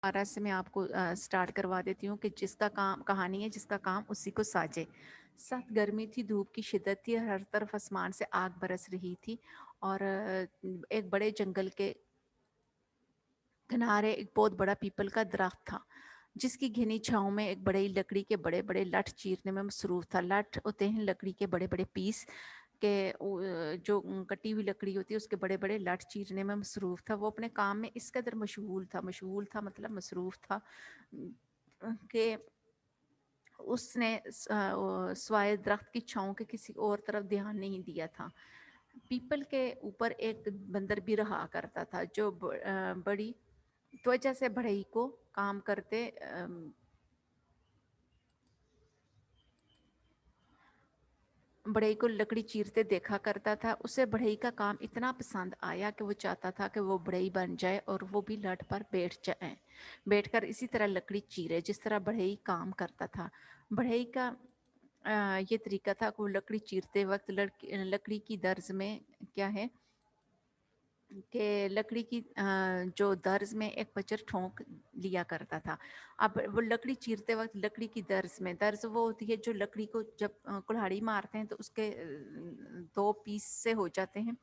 दोबारा से मैं आपको स्टार्ट करवा देती हूँ कि जिसका काम कहानी है, जिसका काम उसी को साजे। सख्त गर्मी थी, धूप की शिद्दत थी, हर तरफ आसमान से आग बरस रही थी। और एक बड़े जंगल के किनारे एक बहुत बड़ा पीपल का दरख्त था, जिसकी घनी छाँव में एक बड़े लकड़ी के बड़े बड़े लठ चीरने में मसरूफ था। लठ होते हैं लकड़ी के बड़े बड़े पीस के, जो कटी हुई लकड़ी होती है उसके बड़े बड़े लठ चीरने में मसरूफ था। वो अपने काम में इस कदर मशगूल था मतलब मसरूफ था कि उसने स्वाय दरख्त की छाँव के किसी और तरफ ध्यान नहीं दिया था। पीपल के ऊपर एक बंदर भी रहा करता था, जो बड़ी त्वचा से बढ़ई को काम करते बढ़ई को लकड़ी चीरते देखा करता था। उसे बढ़ई का काम इतना पसंद आया कि वो चाहता था कि वो बढ़ई बन जाए और वो भी लठ पर बैठ जाए, बैठकर इसी तरह लकड़ी चीरे जिस तरह बढ़ई काम करता था। बढ़ई का ये तरीका था कि वो लकड़ी चीरते वक्त लकड़ी की दर्ज में क्या है कि लकड़ी की जो दर्ज में एक पचर ठोंक लिया करता था। अब वो लकड़ी चीरते वक्त लकड़ी की दर्ज वो होती है जो लकड़ी को जब कुल्हाड़ी मारते हैं तो उसके दो पीस से हो जाते हैं,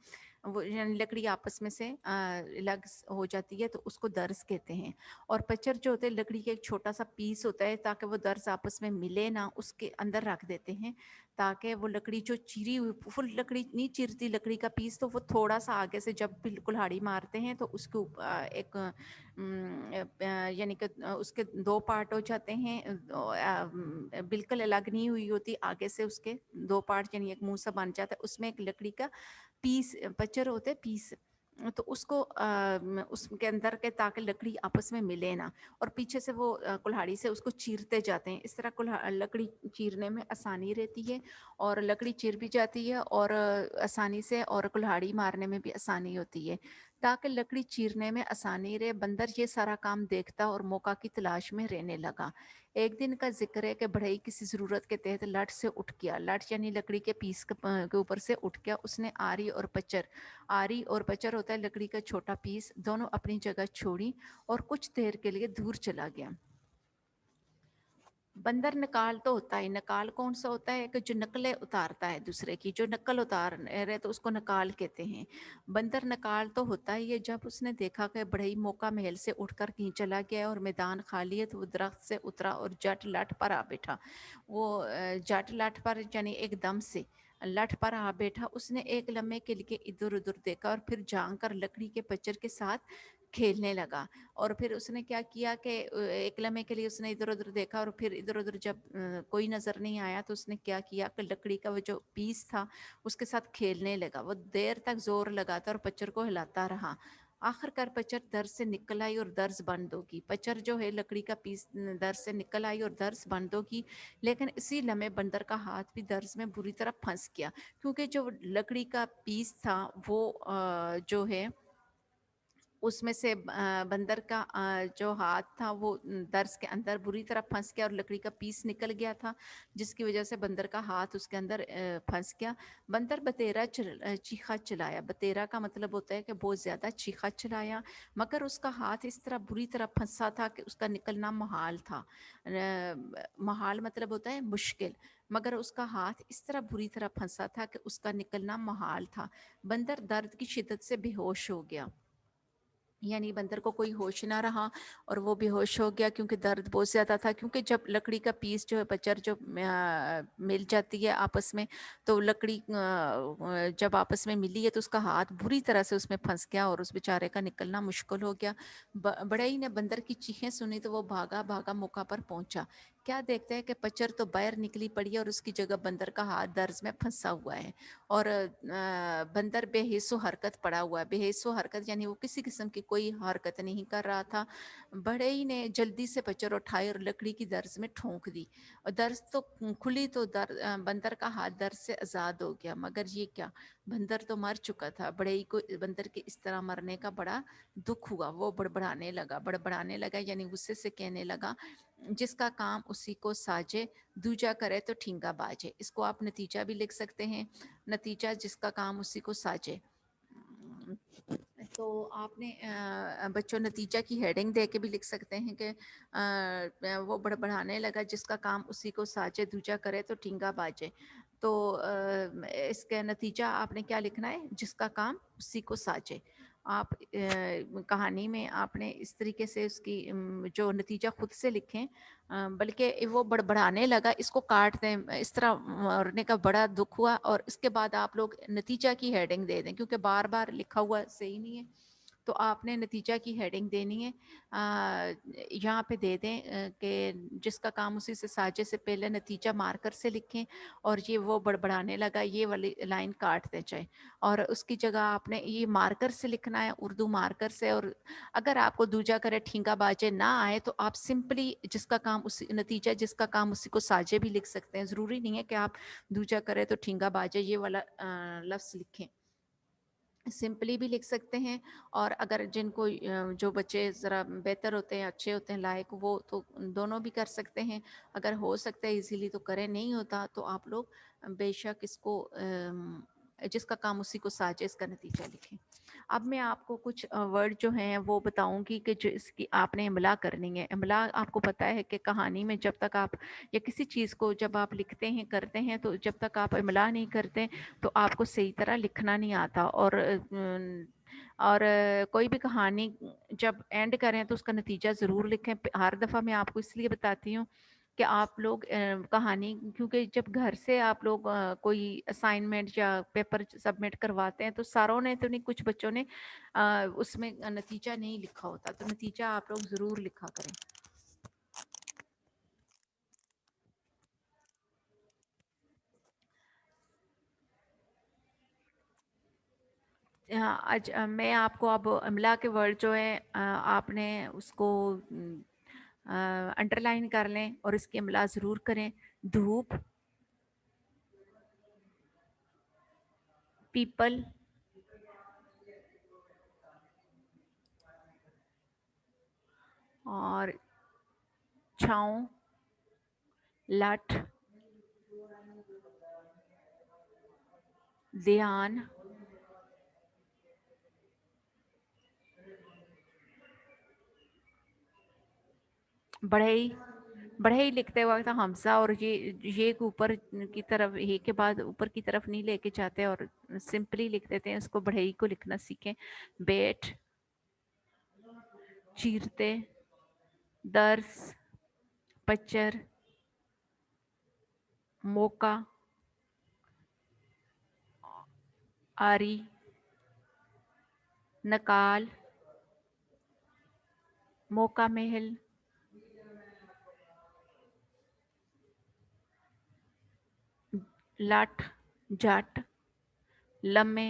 वो यानी लकड़ी आपस में से अलग हो जाती है तो उसको दर्ज कहते हैं। और पचर जो होते हैं लकड़ी का एक छोटा सा पीस होता है, ताकि वो दर्ज आपस में मिले ना, उसके अंदर रख देते हैं ताकि वो लकड़ी जो चीरी हुई फुल लकड़ी नहीं चीरती लकड़ी का पीस, तो वो थोड़ा सा आगे से जब भी कुल्हाड़ी मारते हैं तो उसके एक यानी कि उसके दो पार्ट हो जाते हैं, बिल्कुल अलग नहीं हुई होती, आगे से उसके दो पार्ट यानी एक मुंह सा बन जाता है, उसमें एक लकड़ी का पीस पचर होते हैं पीस, तो उसको उसके अंदर के ताकि लकड़ी आपस में मिले ना, और पीछे से वो कुल्हाड़ी से उसको चीरते जाते हैं। इस तरह लकड़ी चीरने में आसानी रहती है और लकड़ी चीर भी जाती है और आसानी से, और कुल्हाड़ी मारने में भी आसानी होती है। ताकि लकड़ी चीरने में आसानी रहे, बंदर ये सारा काम देखता और मौका की तलाश में रहने लगा। एक दिन का जिक्र है कि बढ़ई किसी ज़रूरत के तहत लठ से उठ गया। लठ यानी लकड़ी के पीस के ऊपर से उठ गया। उसने आरी और पचर होता है लकड़ी का छोटा पीस, दोनों अपनी जगह छोड़ी और कुछ देर के लिए दूर चला गया। बंदर नकाल तो होता है, नकाल कौन सा होता है कि जो नकलें उतारता है दूसरे की, जो नकल उतार रहे तो उसको नकाल कहते हैं। बंदर नकाल तो होता ही है जब उसने देखा कि बढ़ई मौका महल से उठकर कहीं चला गया और मैदान खाली है, तो वो दरख्त से उतरा और जट लठ पर आ बैठा। वो जट लठ पर यानी एकदम से लठ पर आ बैठा। उसने एक लम्हे के लिए इधर उधर देखा और फिर झांक कर लकड़ी के पच्चर के साथ खेलने लगा। और फिर उसने क्या किया कि एक लम्हे के लिए उसने इधर उधर देखा और फिर इधर उधर जब कोई नज़र नहीं आया तो उसने क्या किया कि लकड़ी का वो जो पीस था उसके साथ खेलने लगा। वो देर तक जोर लगाता और पच्चर को हिलाता रहा। आखिरकार पचर दर्ज से निकल आई और दर्ज बंद होगी। पचर जो है लकड़ी का पीस दर्ज से निकल आई और दर्ज बंद होगी। लेकिन इसी लम्हे बंदर का हाथ भी दर्ज में बुरी तरह फंस गया, क्योंकि जो लकड़ी का पीस था वो जो है उसमें से बंदर का जो हाथ था वो दर्ज के अंदर बुरी तरह फंस गया और लकड़ी का पीस निकल गया था, जिसकी वजह से बंदर का हाथ उसके अंदर फंस गया। बंदर चीखा चिल्लाया। बतेरा का मतलब होता है कि बहुत ज़्यादा चीखा चिल्लाया, मगर उसका हाथ इस तरह बुरी तरह फंसा था कि उसका निकलना महाल था। महाल मतलब होता है मुश्किल, मगर उसका हाथ इस तरह बुरी तरह फंसा था कि उसका निकलना महाल था। बंदर दर्द की शिद्दत से बेहोश हो गया, यानी बंदर को कोई होश ना रहा और वो बेहोश हो गया, क्योंकि दर्द बहुत ज़्यादा था। क्योंकि जब लकड़ी का पीस जो है पचर जो मिल जाती है आपस में, तो लकड़ी जब आपस में मिली है तो उसका हाथ बुरी तरह से उसमें फंस गया और उस बेचारे का निकलना मुश्किल हो गया। बड़ई ने बंदर की चीखें सुनी तो वो भागा भागा मौका पर पहुंचा। क्या देखते हैं कि पचर तो बाहर निकली पड़ी है और उसकी जगह बंदर का हाथ दर्ज में फंसा हुआ है और बंदर बेहिस्सो हरकत पड़ा हुआ है। बेहिस्सो हरकत यानी वो किसी किस्म की कोई हरकत नहीं कर रहा था। बढ़ई ने जल्दी से पचर उठाई और लकड़ी की दर्ज में ठोंक दी और दर्ज तो खुली तो बंदर का हाथ दर्ज से आज़ाद हो गया। मगर ये क्या, बंदर तो मर चुका था। बढ़ई को बंदर के इस तरह मरने का बड़ा दुख हुआ। वो बड़बड़ाने लगा यानी गुस्से से कहने लगा, जिसका काम उसी को साजे, दूजा करे तो ठींगा बाजे। इसको आप नतीजा भी लिख सकते हैं, नतीजा जिसका काम उसी को साजे। تو آپ نے بچوں نتیجہ کی ہیڈنگ دے کے بھی لکھ سکتے ہیں کہ وہ بڑبڑانے لگا، جس کا کام اسی کو ساجے دوجا کرے تو ٹھینگا باجے. تو اس کا نتیجہ آپ نے کیا لکھنا ہے؟ جس کا کام اسی کو ساجے. آپ کہانی میں آپ نے اس طریقے سے اس کی جو نتیجہ خود سے لکھیں، بلکہ وہ بڑبڑانے لگا اس کو کاٹ دیں، اس طرح مرنے کا بڑا دکھ ہوا، اور اس کے بعد آپ لوگ نتیجہ کی ہیڈنگ دے دیں، کیونکہ بار بار لکھا ہوا صحیح نہیں ہے. تو آپ نے نتیجہ کی ہیڈنگ دینی ہے. یہاں پہ دے دیں کہ جس کا کام اسی سے ساجے سے پہلے نتیجہ مارکر سے لکھیں، اور یہ وہ بڑبڑانے لگا یہ والی لائن کاٹ دیں چاہے، اور اس کی جگہ آپ نے یہ مارکر سے لکھنا ہے، اردو مارکر سے. اور اگر آپ کو دوجا کرے ٹھینگا باجے نہ آئے تو آپ سمپلی جس کا کام اسی نتیجہ جس کا کام اسی کو ساجے بھی لکھ سکتے ہیں. ضروری نہیں ہے کہ آپ دوجا کرے تو ٹھینگا باجے یہ والا لفظ لکھیں، سمپلی بھی لکھ سکتے ہیں. اور اگر جن کو جو بچے ذرا بہتر ہوتے ہیں، اچھے ہوتے ہیں، لائق، وہ تو دونوں بھی کر سکتے ہیں. اگر ہو سکتا ہے ایزیلی تو کریں، نہیں ہوتا تو آپ لوگ بے شک اس کو جس کا کام اسی کو ساجے اس کا نتیجہ لکھیں. اب میں آپ کو کچھ ورڈ جو ہیں وہ بتاؤں گی کہ جو اس کی آپ نے املا کرنی ہے. املا آپ کو پتہ ہے کہ کہانی میں جب تک آپ یا کسی چیز کو جب آپ لکھتے ہیں کرتے ہیں تو جب تک آپ املا نہیں کرتے تو آپ کو صحیح طرح لکھنا نہیں آتا. اور کوئی بھی کہانی جب اینڈ کریں تو اس کا نتیجہ ضرور لکھیں. ہر دفعہ میں آپ کو اس لیے بتاتی ہوں کہ آپ لوگ کہانی، کیونکہ جب گھر سے آپ لوگ کوئی اسائنمنٹ یا پیپر سبمٹ کرواتے ہیں تو ساروں نے تو نہیں، کچھ بچوں نے اس میں نتیجہ نہیں لکھا ہوتا، تو نتیجہ آپ لوگ ضرور لکھا کریں. میں آپ کو اب املا کے ورڈ جو ہے آپ نے اس کو انڈر لائن کر لیں اور اس کی املا ضرور کریں. دھوپ، پیپل، اور چھاؤں، لٹ، دھیان، بڑھئی. بڑھئی لکھتے وقت ہمزہ اور یہ اوپر کی طرف، یہ کے بعد اوپر کی طرف نہیں لے کے جاتے اور سمپلی لکھ دیتے ہیں، اس کو بڑھئی کو لکھنا سیکھیں. بیٹ، چیرتے، درس، پچر، موقع، آری، نکال، موقع محل، لٹ، جٹ، لمحے،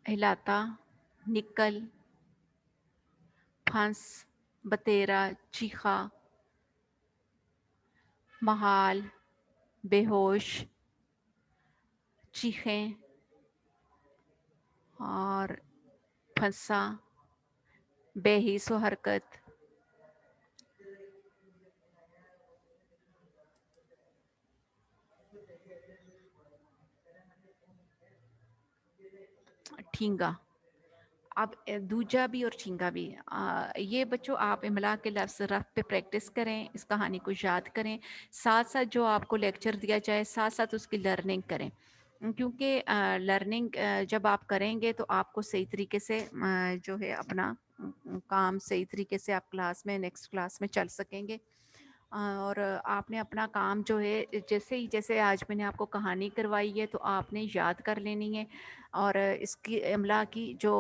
ہلاتا، نکل، پھنس، بتیرا، چیخا، محال، بے ہوش، چیخیں، اور پھنسا، بے حس و حرکت، ٹھینگا. اب دوجا بھی اور ٹھینگا بھی، یہ بچوں آپ املا کے لفظ رف پہ پریکٹس کریں، اس کہانی کو یاد کریں، ساتھ ساتھ جو آپ کو لیکچر دیا جائے ساتھ ساتھ اس کی لرننگ کریں. کیونکہ لرننگ جب آپ کریں گے تو آپ کو صحیح طریقے سے جو ہے اپنا کام صحیح طریقے سے آپ کلاس میں نیکسٹ کلاس میں چل سکیں گے. اور آپ نے اپنا کام جو ہے جیسے آج میں نے آپ کو کہانی کروائی ہے تو آپ نے یاد کر لینی ہے، اور اس کی املا کی جو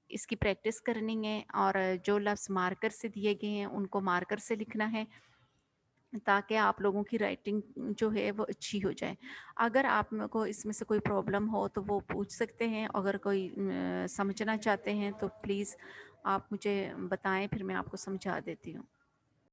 اس کی پریکٹس کرنی ہے، اور جو لفظ مارکر سے دیے گئے ہیں ان کو مارکر سے لکھنا ہے تاکہ آپ لوگوں کی رائٹنگ جو ہے وہ اچھی ہو جائے. اگر آپ کو اس میں سے کوئی پرابلم ہو تو وہ پوچھ سکتے ہیں، اگر کوئی سمجھنا چاہتے ہیں تو پلیز آپ مجھے بتائیں، پھر میں آپ کو سمجھا دیتی ہوں.